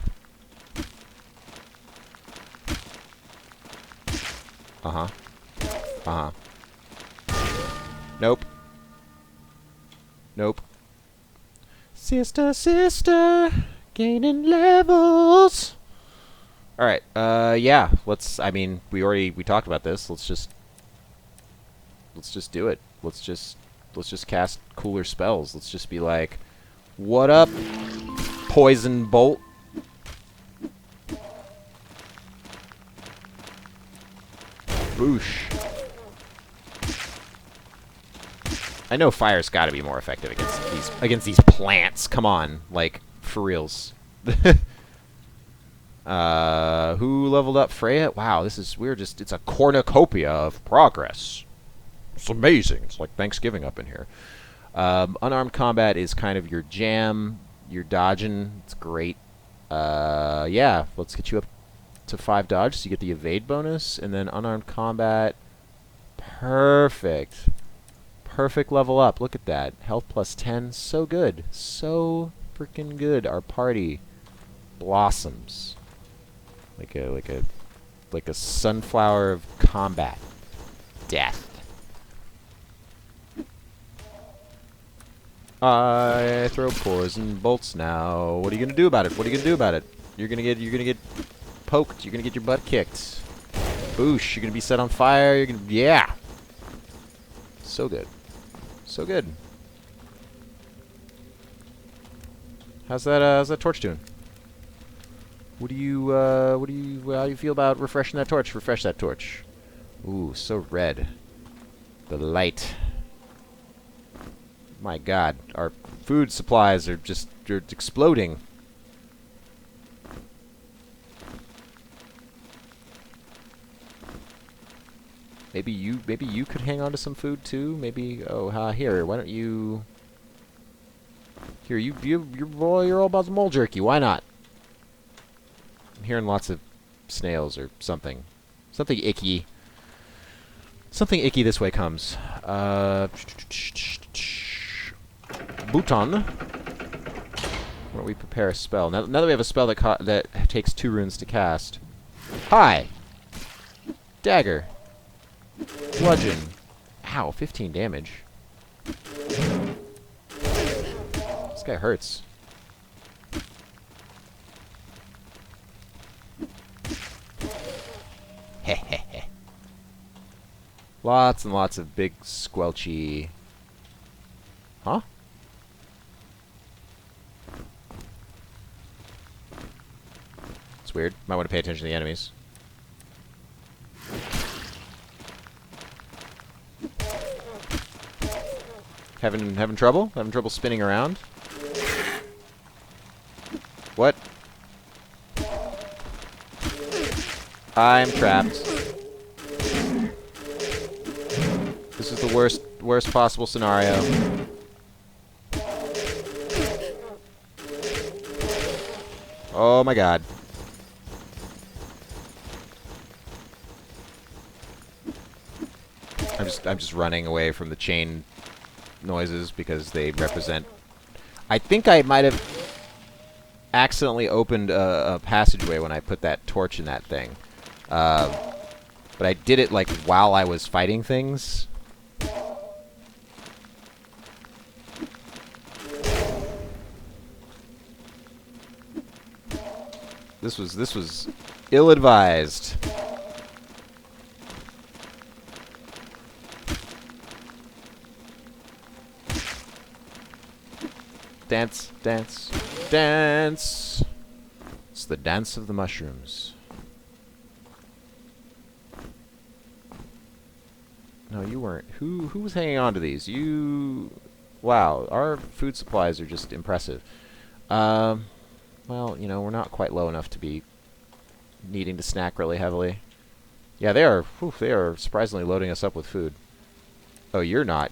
Uh-huh. Uh-huh. Nope. Nope. Sister, gaining levels. Alright, yeah, we talked about this. Let's just just do it. Let's just cast cooler spells. Let's just be like, what up, poison bolt? Boosh. I know fire's got to be more effective against these plants. Come on, like for reals. Who leveled up? Freya? Wow, it's a cornucopia of progress. It's amazing. It's like Thanksgiving up in here. Unarmed combat is kind of your jam. You're dodging. It's great. Yeah, let's get you up to 5 dodge so you get the evade bonus. And then unarmed combat. Perfect. Perfect level up. Look at that. Health plus 10. So good. So freaking good. Our party blossoms. Like a sunflower of combat. Death. I throw poison bolts now. What are you gonna do about it? What are you gonna do about it? You're gonna get poked. You're gonna get your butt kicked. Boosh. You're gonna be set on fire. Yeah. So good. So good. How's that torch doing? How do you feel about refreshing that torch? Refresh that torch. Ooh, so red. The light. My God, our food supplies are they're exploding. Maybe you could hang on to some food too. Maybe here. Why don't you? Here, you're all about the mole jerky. Why not? I'm hearing lots of snails or something. Something icky. Something icky this way comes. Bhutan. Why don't we prepare a spell? Now that we have a spell that takes 2 runes to cast. Hi! Dagger. Bludgeon. Ow, 15 damage. This guy hurts. Hehehe. Lots and lots of big squelchy... Huh? It's weird. Might want to pay attention to the enemies. Having trouble? Having trouble spinning around? What? I'm trapped. This is the worst possible scenario. Oh my God. I'm just running away from the chain noises because they represent... I think I might have accidentally opened a passageway when I put that torch in that thing. But I did it like while I was fighting things. This was ill-advised. Dance, dance, dance. It's the dance of the mushrooms. No, you weren't. Who was hanging on to these? You... Wow, our food supplies are just impressive. Well, you know, we're not quite low enough to be needing to snack really heavily. Yeah, they are surprisingly loading us up with food. Oh, you're not.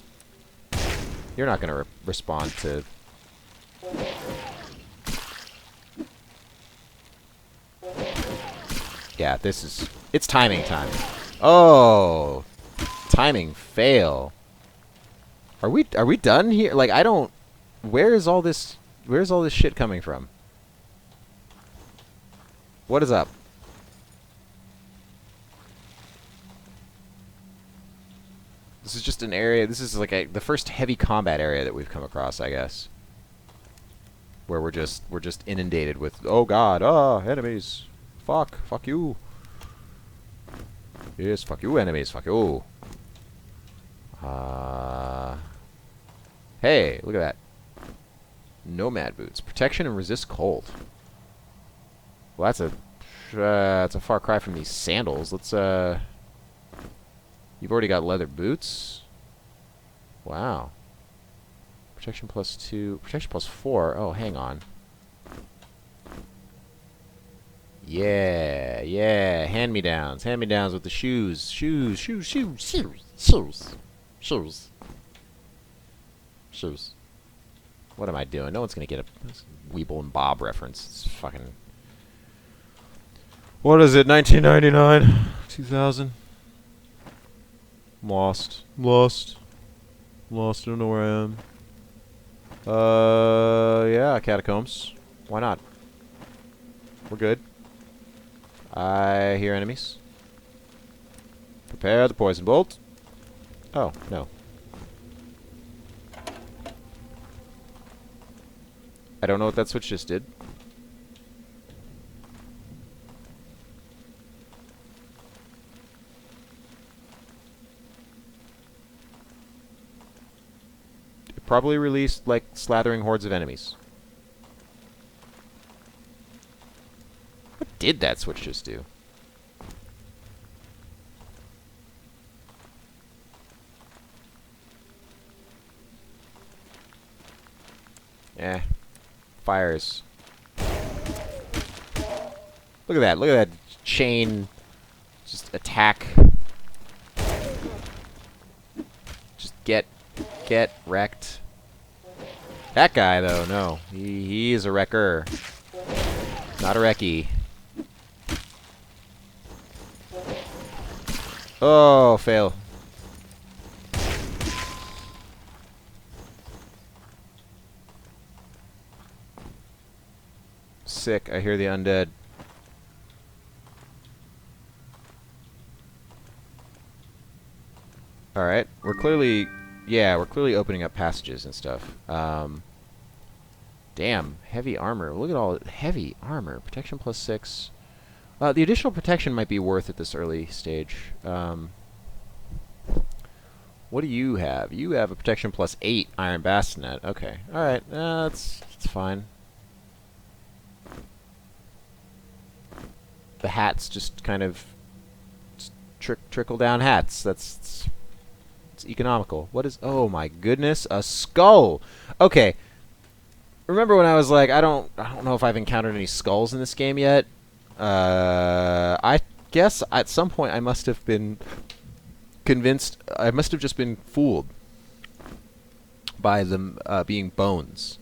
You're not going to respond to... Yeah, it's timing time. Oh, timing fail. Are we done here? Like, I don't... Where's all this shit coming from? What is up? This is just an area. This is like the first heavy combat area that we've come across, I guess. Where we're just inundated with, oh God, enemies. Fuck you. Yes, fuck you, enemies. Fuck you. Hey, look at that. Nomad boots. Protection and resist cold. Well, that's a far cry from these sandals. Let's, You've already got leather boots? Wow. Protection +2. Protection +4. Oh, hang on. Yeah, yeah. Hand-me-downs. Hand-me-downs with the shoes. Shoes, shoes, shoes, shoes, shoes. Shoes. Shoes. What am I doing? No one's gonna get a Weeble and Bob reference. It's fucking... What is it, 1999? 2000? I'm lost. Lost. Lost. I don't know where I am. Yeah, catacombs. Why not? We're good. I hear enemies. Prepare the poison bolt. Oh, no. I don't know what that switch just did. It probably released, like, slathering hordes of enemies. What did that switch just do? Eh. Fires. Look at that. Look at that chain. Just attack. Just get wrecked. That guy, though, no. He is a wrecker. Not a wrecky. Oh, fail. Sick. I hear the undead. Alright. We're clearly... Yeah, we're clearly opening up passages and stuff. Damn. Heavy armor. Look at all... Heavy armor. Protection +6. The additional protection might be worth at this early stage. What do you have? You have a protection +8 iron bassinet. Okay. Alright. That's fine. The hats just kind of trickle down hats. It's economical. What is... Oh my goodness, a skull. Okay. Remember when I was like, I don't know if I've encountered any skulls in this game yet. I guess at some point I must have been convinced. I must have just been fooled by them being bones.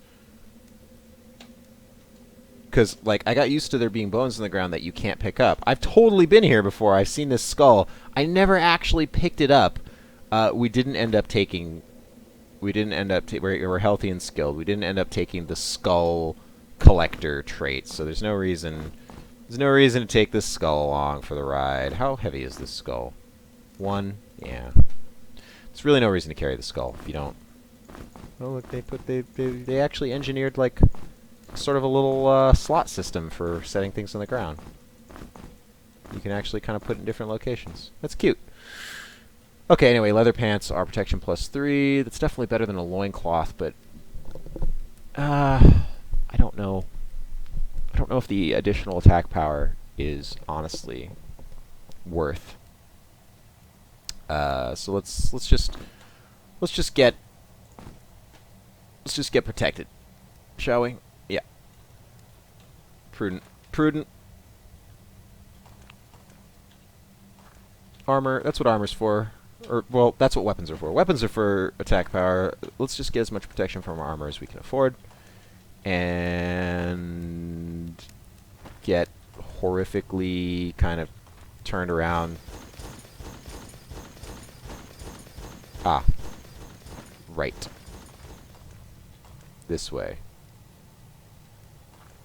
Because, like, I got used to there being bones in the ground that you can't pick up. I've totally been here before. I've seen this skull. I never actually picked it up. We didn't end up taking... We're healthy and skilled. We didn't end up taking the skull collector trait. So there's no reason... There's no reason to take this skull along for the ride. How heavy is this skull? 1? Yeah. There's really no reason to carry the skull if you don't... Oh, look, they actually engineered, like... sort of a little slot system for setting things on the ground. You can actually kind of put it in different locations. That's cute. Okay, anyway, leather pants are protection +3. That's definitely better than a loincloth, but I don't know. I don't know if the additional attack power is honestly worth. So let's just get protected, shall we? Yeah. Prudent. Armor, that's what armor's for. Or, well, that's what weapons are for. Weapons are for attack power. Let's just get as much protection from our armor as we can afford. And get horrifically kind of turned around. Ah. Right. This way.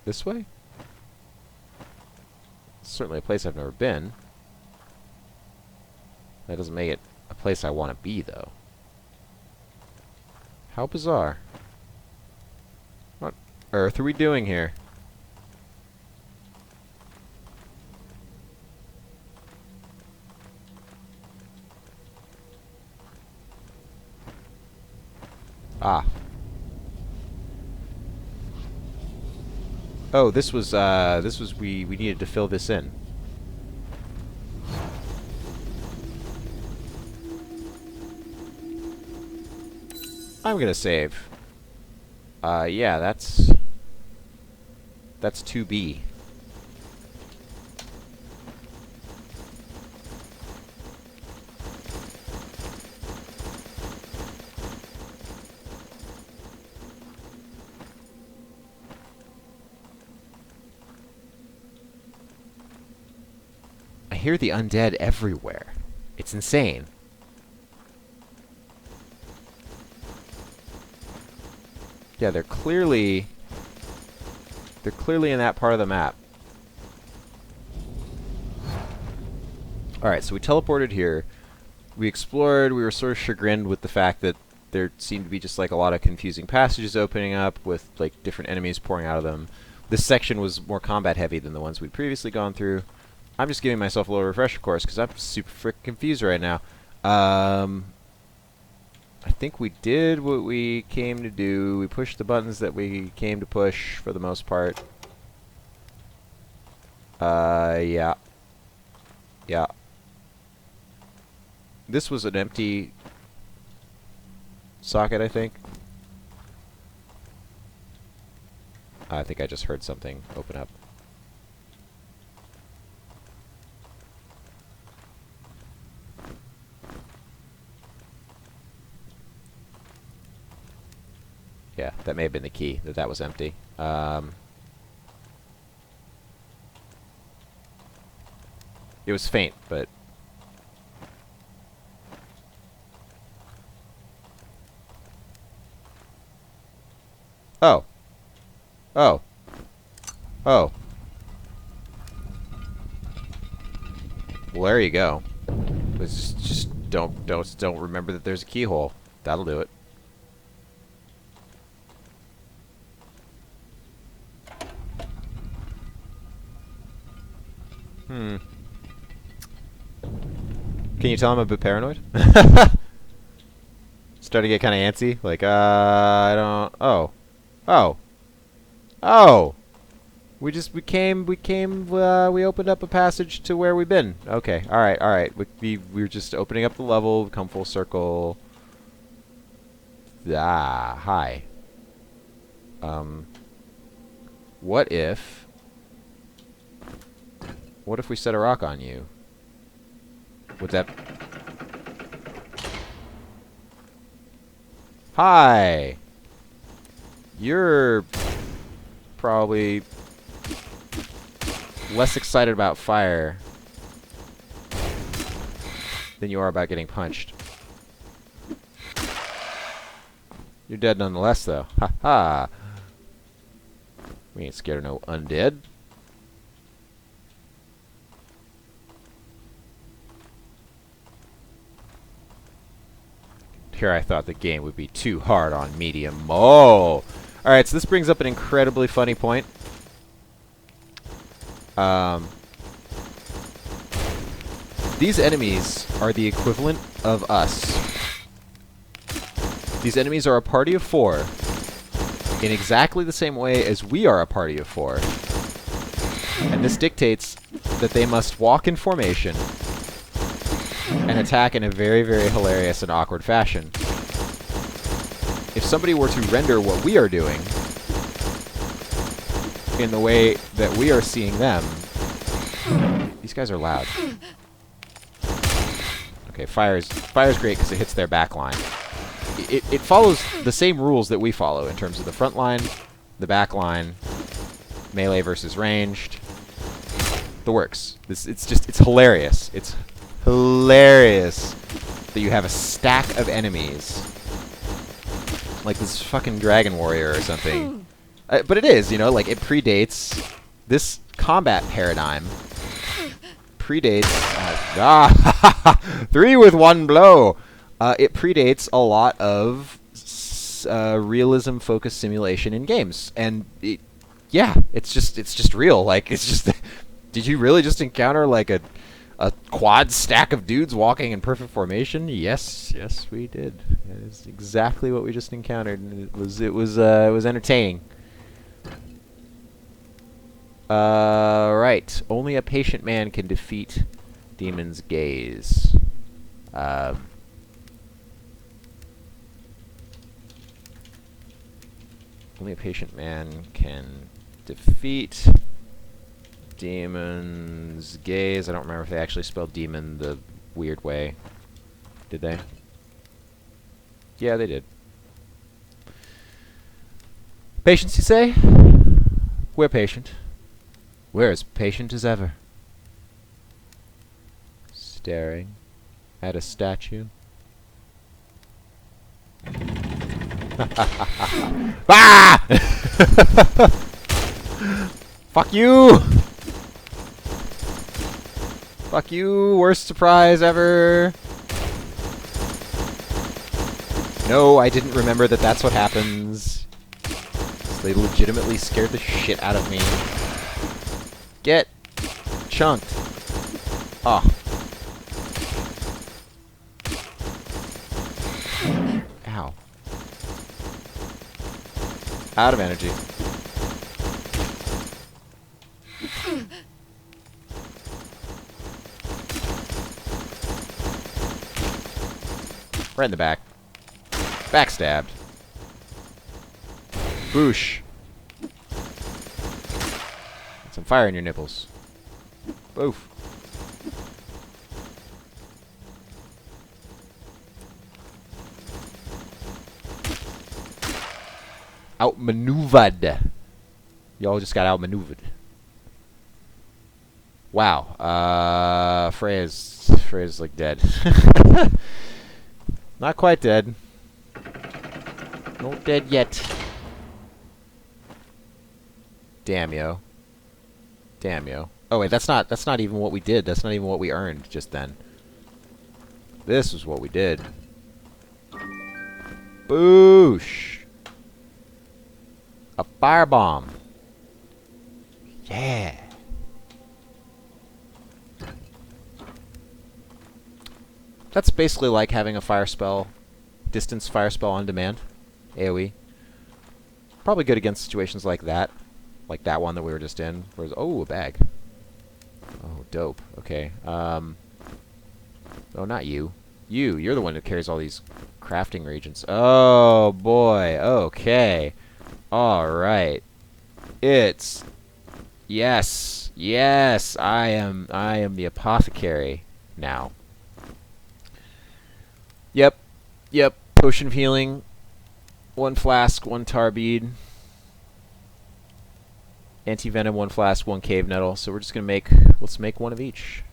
This way? It's certainly a place I've never been. That doesn't make it a place I want to be, though. How bizarre. What earth are we doing here? Ah. Oh, this was we needed to fill this in. I'm gonna save. Yeah, that's 2B. I hear the undead everywhere. It's insane. Yeah, they're clearly in that part of the map. Alright, so we teleported here. We explored. We were sort of chagrined with the fact that there seemed to be just like a lot of confusing passages opening up with like different enemies pouring out of them. This section was more combat heavy than the ones we'd previously gone through. I'm just giving myself a little refresher course because I'm super freaking confused right now. I think we did what we came to do. We pushed the buttons that we came to push for the most part. Yeah. Yeah. This was an empty socket, I think. I think I just heard something open up. Yeah, that may have been the key, that was empty. It was faint, but... Oh. Oh. Oh. Well, there you go. Just don't remember that there's a keyhole. That'll do it. Can you tell I'm a bit paranoid? Starting to get kind of antsy. Like, I don't... Oh. Oh. Oh! We opened up a passage to where we've been. Okay, alright. We were just opening up the level, come full circle. Ah, hi. What if we set a rock on you? Would that... Hi! You're probably less excited about fire than you are about getting punched. You're dead nonetheless, though. Ha ha! We ain't scared of no undead. Here I thought the game would be too hard on medium. Oh! Alright, so this brings up an incredibly funny point. These enemies are the equivalent of us. These enemies are a party of 4 in exactly the same way as we are a party of 4. And this dictates that they must walk in formation and attack in a very, very hilarious and awkward fashion. If somebody were to render what we are doing in the way that we are seeing them... These guys are loud. Okay, fire's great because it hits their back line. It follows the same rules that we follow in terms of the front line, the back line, melee versus ranged. The works. It's hilarious. It's hilarious that you have a stack of enemies like this fucking dragon warrior or something. But it is, you know, like it predates this combat paradigm. Predates 3 with 1 blow. It predates a lot of realism-focused simulation in games, and yeah, it's just real. Like it's just. Did you really just encounter like a a quad stack of dudes walking in perfect formation? Yes, yes, we did. That is exactly what we just encountered, and it was entertaining. Right. Only a patient man can defeat Demon's Gaze. Only a patient man can defeat Demon's Gaze. I don't remember if they actually spelled demon the weird way. Did they? Yeah, they did. Patience, you say? We're patient. We're as patient as ever. Staring at a statue. Ah! Fuck you! Fuck you! Worst surprise ever! No, I didn't remember that that's what happens. They legitimately scared the shit out of me. Get chunked. Oh. Ow. Out of energy. Right in the back. Backstabbed. Boosh. Some fire in your nipples. Boof. Outmaneuvered. Y'all just got outmaneuvered. Wow. Freya's like dead. Not quite dead. Not dead yet. Damn yo. Damn yo. Oh wait, that's not even what we did. That's not even what we earned just then. This is what we did. Boosh. A firebomb. Yeah. That's basically like having a fire spell, distance fire spell on demand, AoE. Probably good against situations like that one that we were just in. Whereas, oh, a bag. Oh, dope. Okay. Oh, not you. You're the one who carries all these crafting reagents. Oh boy. Okay. All right. It's yes. I am the apothecary now. Yep. Potion of healing. 1 flask, 1 tar bead. Anti-venom, 1 flask, 1 cave nettle. So we're just gonna let's make one of each.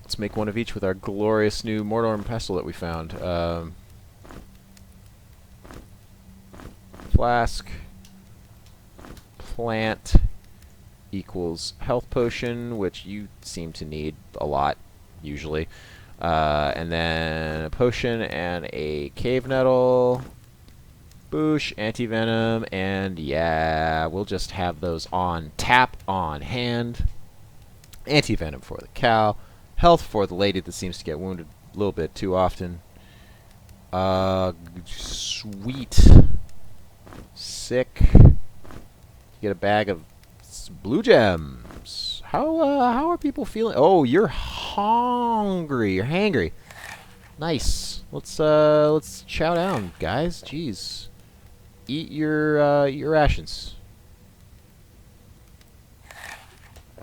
Let's make one of each with our glorious new mortar and pestle that we found. Flask. Plant equals health potion, which you seem to need a lot, usually. And then a potion and a cave nettle. Boosh, anti-venom, and yeah, we'll just have those on tap, on hand. Anti-venom for the cow. Health for the lady that seems to get wounded a little bit too often. Sweet. Sick. You get a bag of blue gems. How are people feeling? Oh, you're hungry. You're hangry. Nice. Let's chow down, guys. Jeez. Eat your rations.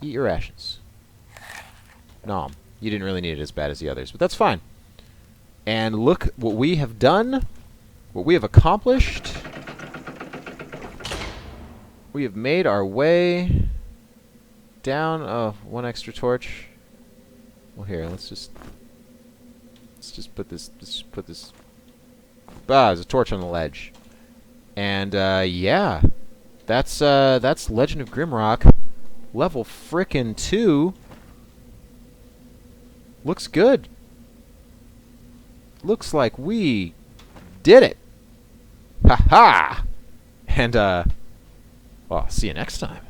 Eat your rations. Nom. You didn't really need it as bad as the others, but that's fine. And look what we have done. What we have accomplished. We have made our way down. Oh, 1 extra torch. Well, here, let's just put this. There's a torch on the ledge. And yeah, that's Legend of Grimrock, level frickin' 2. Looks good. Looks like we did it. Ha ha. And well, see you next time.